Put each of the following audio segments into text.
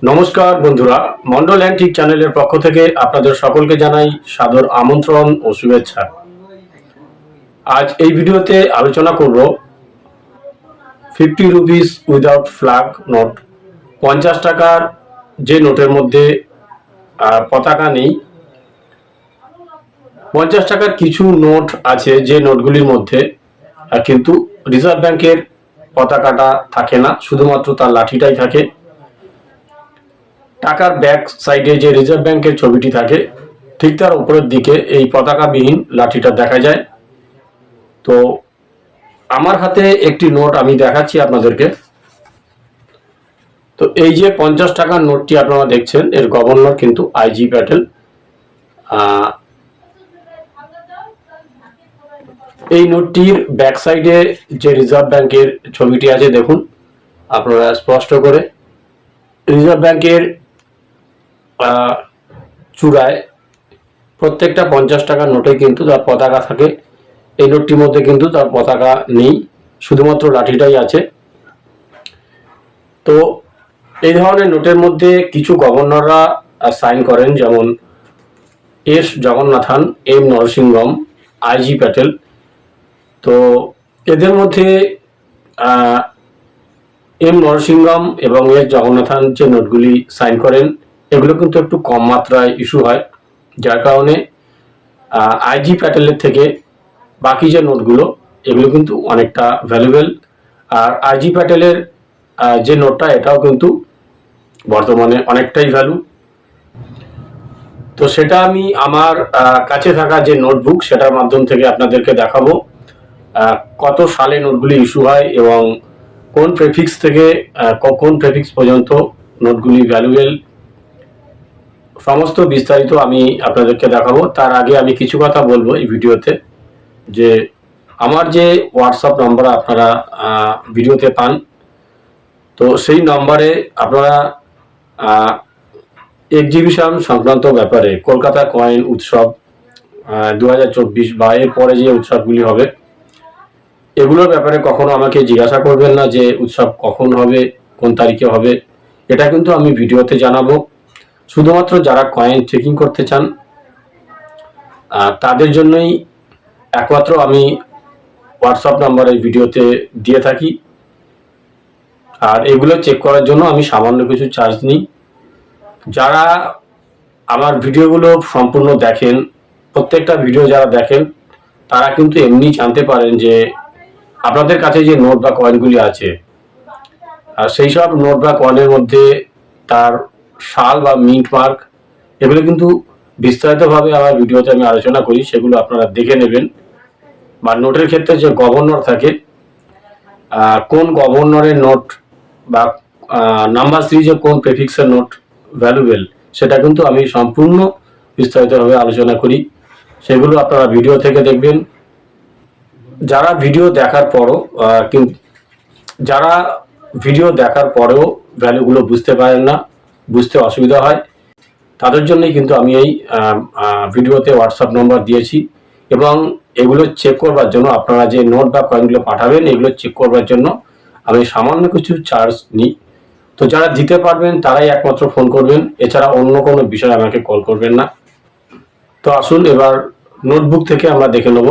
নমস্কার বন্ধুরা, মন্ডল অ্যান্টিক চ্যানেলের পক্ষ থেকে আপনাদের সকলকে জানাই সাদর আমন্ত্রণ ও শুভেচ্ছা। আজ এই ভিডিওতে আলোচনা করব 50 রুপিস উইদাউট ফ্ল্যাগ নোট। 50 টাকার যে নোটের মধ্যে পতাকা নেই। 50 টাকার কিছু নোট আছে যে নোটগুলির মধ্যে কিন্তু রিজার্ভ ব্যাংকের পতাকাটা থাকে না, শুধুমাত্র তার লাঠিটাই থাকে। টাকার ব্যাক সাইডে যে রিজার্ভ ব্যাংকের ছবিটি থাকে ঠিক তার উপরের দিকে এই পতাকাবিহীন লাঠিটা দেখা যায়। তো আমার হাতে একটি নোট আমি দেখাচ্ছি আপনাদেরকে। তো এই যে 50 টাকার নোটটি আপনারা দেখছেন, এর গভর্নর কিন্তু আইজি প্যাটেল। এই নোটটির ব্যাক সাইডে যে রিজার্ভ ব্যাংকের ছবিটি আছে দেখুন আপনারা স্পষ্ট করে। রিজার্ভ ব্যাংকের চূড়ায় প্রত্যেকটা 50 টাকার নোটে কিন্তু তার পতাকা থাকে। এই নোটটির মধ্যে কিন্তু তার পতাকা নেই, শুধুমাত্র লাঠিটাই আছে। তো এই ধরনের নোটের মধ্যে কিছু গভর্নররা সাইন করেন, যেমন S Jagannathan, M Narasimham, I G Patel. তো এদের মধ্যে এম নরসিংহম এবং এস জগন্নাথন যে নোটগুলি সাইন করেন এগুলো কিন্তু একটু কম মাত্রায় ইস্যু হয়, যার কারণে আইজি প্যাটেলের থেকে বাকি যে নোটগুলো এগুলো কিন্তু অনেকটা ভ্যালুয়েবল। আর আইজি প্যাটেলের যে নোটটা এটাও কিন্তু বর্তমানে অনেকটাই ভ্যালু। তো সেটা আমি আমার কাছে থাকা যে নোটবুক সেটার মাধ্যম থেকে আপনাদেরকে দেখাবো কত সালে নোটগুলি ইস্যু হয় এবং কোন প্রেফিক্স থেকে কোন প্রেফিক্স পর্যন্ত নোটগুলি ভ্যালুয়েবল, সমস্ত বিস্তারিত আমি আপনাদেরকে দেখাবো। তার আগে আমি কিছু কথা বলবো এই ভিডিওতে, যে আমার যে হোয়াটসঅ্যাপ নম্বর আপনারা ভিডিওতে পান, তো সেই নম্বরে আপনারা এক্সিবিশন সংক্রান্ত ব্যাপারে কলকাতা কয়েন উৎসব 2024 বা এর পরে যে উৎসবগুলি হবে এগুলোর ব্যাপারে কখনো আমাকে জিজ্ঞাসা করবেন না যে উৎসব কখন হবে, কোন তারিখে হবে। এটা কিন্তু আমি ভিডিওতে জানাবো। শুধুমাত্র যারা কয়েন চেকিং করতে চান তাদের জন্যই একমাত্র আমি হোয়াটসঅ্যাপ নাম্বার এই ভিডিওতে দিয়ে থাকি। আর এগুলো চেক করার জন্য আমি সামান্য কিছু চার্জ নিই। যারা আমার ভিডিওগুলো সম্পূর্ণ দেখেন, প্রত্যেকটা ভিডিও যারা দেখেন তারা কিন্তু এমনি জানতে পারেন যে আপনাদের কাছে যে নোট বা কয়েনগুলি আছে আর সেই সব নোট বা কয়েনের মধ্যে তার সাল বা মিন্ট মার্ক এগুলো কিন্তু বিস্তারিতভাবে আমার ভিডিওতে আমি আলোচনা করি, সেগুলো আপনারা দেখে নেবেন। বা নোটের ক্ষেত্রে যে গভর্নর থাকে, কোন গভর্নরের নোট বা নাম্বার সিরিজে কোন প্রেফিক্সের নোট ভ্যালুয়েবল সেটা কিন্তু আমি সম্পূর্ণ বিস্তারিতভাবে আলোচনা করি, সেগুলো আপনারা ভিডিও থেকে দেখবেন। যারা ভিডিও দেখার পরও যারা ভিডিও দেখার পরেও ভ্যালুগুলো বুঝতে পারেন না, বুঝতে অসুবিধা হয়, তাদের জন্যই কিন্তু আমি এই ভিডিওতে হোয়াটসঅ্যাপ নম্বর দিয়েছি। এবং এগুলো চেক করবার জন্য আপনারা যে নোট বা কয়েনগুলো পাঠাবেন এগুলো চেক করবার জন্য আমি সামান্য কিছু চার্জ নিই। তো যারা দিতে পারবেন তারাই একমাত্র ফোন করবেন, এছাড়া অন্য কোনো বিষয়ে আমাকে কল করবেন না। তো আসুন এবার নোটবুক থেকে আমরা দেখে নেব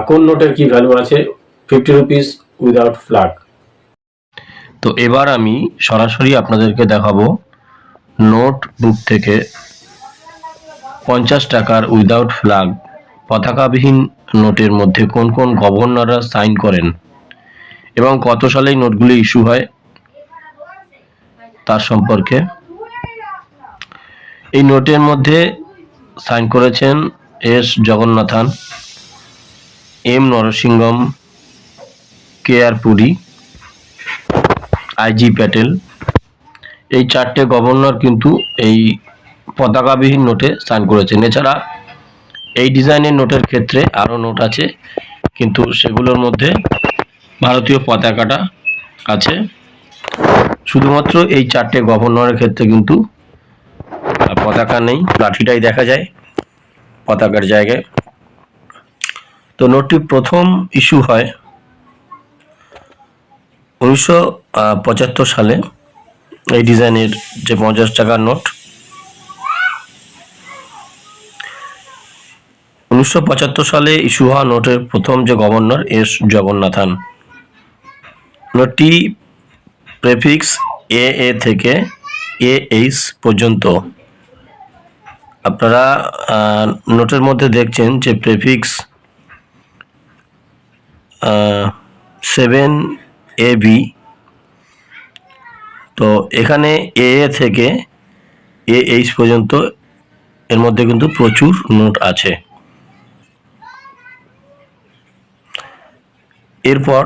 কোন নোটের কি ভ্যালু আছে 50 রুপিস উইদাউট ফ্ল্যাগ। তো এবার আমি সরাসরি আপনাদেরকে দেখাবো নোটবুক থেকে 50 টাকার উইদাউট ফ্ল্যাগ পতাকাবিহীন নোটের মধ্যে কোন কোন গভর্নররা সাইন করেন এবং কত সালে এই নোটগুলি ইস্যু হয় তার সম্পর্কে। এই নোটের মধ্যে সাইন করেছেন এস জগন্নাথন, এম নরসিংহম, কে আর পুরী, আইজি প্যাটেল। এই চারটে গভর্নর কিন্তু এই পতাকাবিহীন নোটে সাইন করেছেন। এছাড়া এই ডিজাইনের নোটের ক্ষেত্রে আরও নোট আছে, কিন্তু সেগুলোর মধ্যে ভারতীয় পতাকাটা আছে। শুধুমাত্র এই চারটে গভর্নরের ক্ষেত্রে কিন্তু পতাকা নেই, লাঠিটাই দেখা যায় পতাকার জায়গায়। তো নোটটি প্রথম ইস্যু হয় 1975 সালে এই ডিজাইনের যে 50 টাকার নোট 1975 সালে ইস্যু হওয়া নোটের প্রথম যে গভর্নর এস জগন্নাথন। নোটটি প্রেফিক্স এ থেকে এইচ পর্যন্ত। আপনারা নোটের মধ্যে দেখছেন যে প্রেফিক্স 7AB, তো এখানে এ থেকে এইচ পর্যন্ত এর মধ্যে কিন্তু প্রচুর নোট আছে। এরপর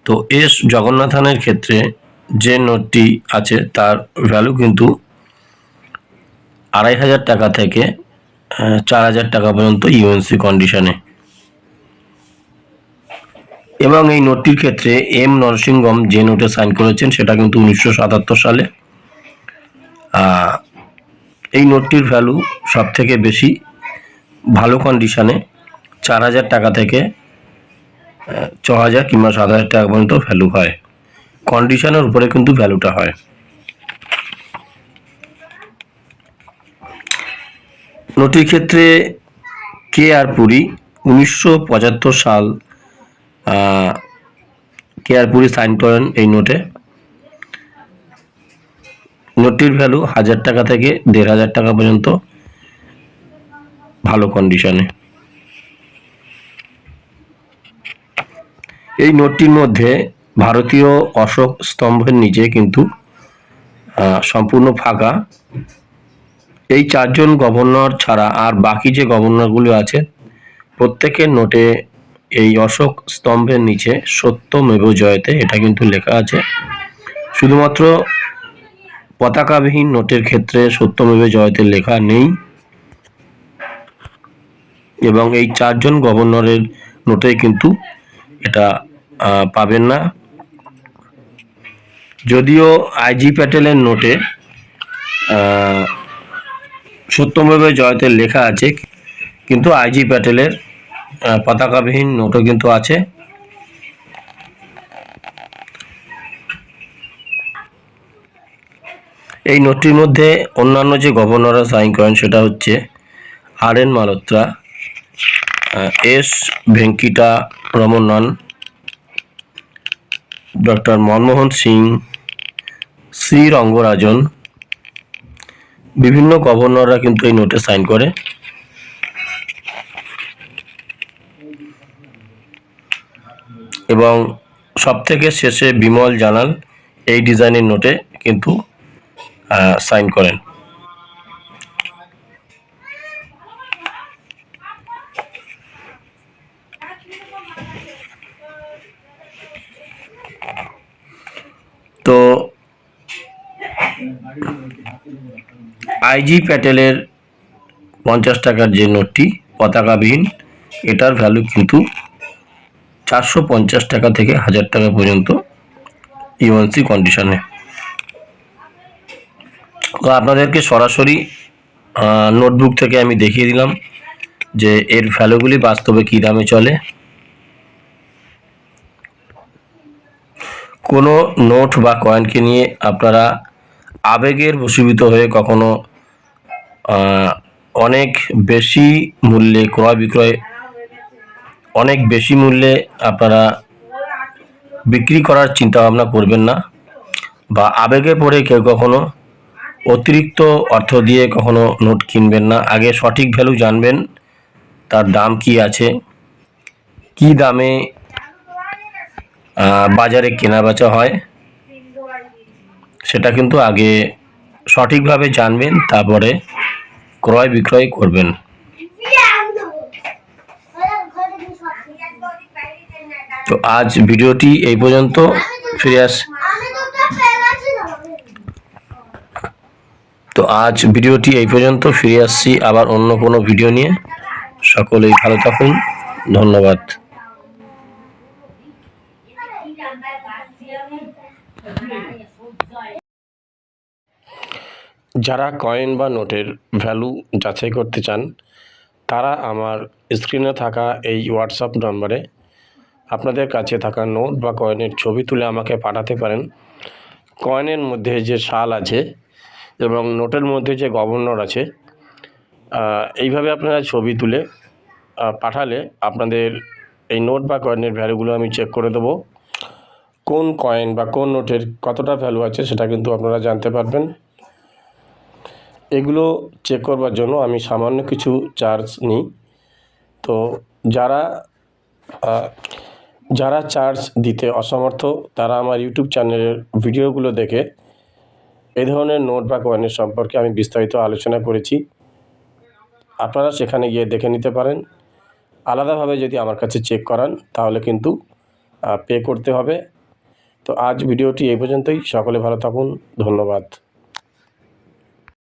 তো এস জগন্নাথনের ক্ষেত্রে যে নোটটি আছে তার ভ্যালু কিন্তু 2500 টাকা থেকে 4000 টাকা পর্যন্ত ইউএনসি কন্ডিশনে। এবং এই নোটটির ক্ষেত্রে এম নরসিংহম যে নোটে সাইন করেছেন সেটা কিন্তু 1977 সালে। এই নোটটির ভ্যালু সব থেকে বেশি ভালো কন্ডিশনে 4000 টাকা থেকে 6000 কিংবা 7000 টাকা পর্যন্ত ভ্যালু হয়। কন্ডিশনের উপরে কিন্তু ভ্যালুটা হয়। নোটের ক্ষেত্রে কে আর পুরী 1975 সাল কে আর পুরী সাইন করেন এই নোটে। নোটটির ভ্যালু 1000 টাকা থেকে 1500 টাকা পর্যন্ত ভালো কন্ডিশনে। এই নোটটির মধ্যে ভারতীয় অশোক স্তম্ভের নিচে কিন্তু সম্পূর্ণ ফাঁকা। এই 4 জন গভর্নর ছাড়া আর বাকি যে গভর্নরগুলো আছে প্রত্যেকের নোটে এই অশোক স্তম্ভের নিচে সত্যমেব জয়তে এটা কিন্তু লেখা আছে। শুধুমাত্র পতাকাবিহীন নোটের ক্ষেত্রে সত্যমেব জয়তে লেখা নেই, এবং এই 4 জন গভর্নরের নোটে কিন্তু এটা পাবেন না। যদিও আইজি প্যাটেলের নোটে সত্যমেব জয়তে লেখা আছে, কিন্তু আইজি প্যাটেলের পতাকাবিহীন নোটও কিন্তু আছে। এই নোটটির মধ্যে অন্যান্য যে গভর্নররা সাইন করেন সেটা হচ্ছে R N. Malhotra, S Venkitaramanan, doctor Manmohan Singh, C Rangarajan, বিভিন্ন গভর্নররা কিন্তু এই নোটে সাইন করে। এবং সবথেকে শেষে বিমল জানাল এই ডিজাইনের নোটে কিন্তু সাইন করেন। তো আইজি প্যাটেলের 50 টাকার যে নোটটি পতাকাবিহীন, এটার ভ্যালু কিন্তু 450 টাকা থেকে 1000 টাকা পর্যন্ত ইউএনসি কন্ডিশনে। তো আপনাদেরকে সরাসরি নোটবুক থেকে আমি দেখিয়ে দিলাম যে এর ভ্যালুগুলি বাস্তবে কী দামে চলে। কোনো নোট বা কয়েনকে নিয়ে আপনারা আবেগের বশীভূত হয়ে কখনো অনেক বেশি মূল্যে ক্রয় বিক্রয়, অনেক বেশি মূল্যে আপনারা বিক্রি করার চিন্তা ভাবনা করবেন না, বা আবেগে পড়ে কেউ কখনো অতিরিক্ত অর্থ দিয়ে কখনো নোট কিনবেন না। আগে সঠিক ভ্যালু জানবেন, তার দাম কি আছে, কি দামে বাজারে কেনা বেচা হয়, সেটা কিন্তু আগে সঠিকভাবে জানবেন, তারপরে ক্রয় বিক্রয় করবেন। তো আজ ভিডিওটি এই পর্যন্ত। ফিরে আসছি আবার অন্য কোনো ভিডিও নিয়ে। সকলেই ভালো থাকুন, ধন্যবাদ। যারা কয়েন বা নোটের ভ্যালু যাচাই করতে চান তারা আমার স্ক্রিনে থাকা এই হোয়াটসঅ্যাপ নম্বরে আপনাদের কাছে থাকা নোট বা কয়েনের ছবি তুলে আমাকে পাঠাতে পারেন। কয়েনের মধ্যে যে সাল আছে এবং নোটের মধ্যে যে গভর্নর আছে, এইভাবে আপনারা ছবি তুলে পাঠালে আপনাদের এই নোট বা কয়েনের ভ্যালুগুলো আমি চেক করে দেবো। কোন কয়েন বা কোন নোটের কতটা ভ্যালু আছে সেটা কিন্তু আপনারা জানতে পারবেন। এগুলো চেক করবার জন্য আমি সামান্য কিছু চার্জ নিই। তো যারা চার্জ দিতে অসমর্থ তারা আমার ইউটিউব চ্যানেলের ভিডিওগুলো দেখে এই ধরনের নোট বা কয়েনের সম্পর্কে আমি বিস্তারিত আলোচনা করেছি। আপনারা সেখানে গিয়ে দেখে নিতে পারেন। আলাদাভাবে যদি আমার কাছে চেক করান তাহলে কিন্তু পে করতে হবে। তো আজ ভিডিওটি এই পর্যন্তই। সকলে ভালো থাকুন। ধন্যবাদ।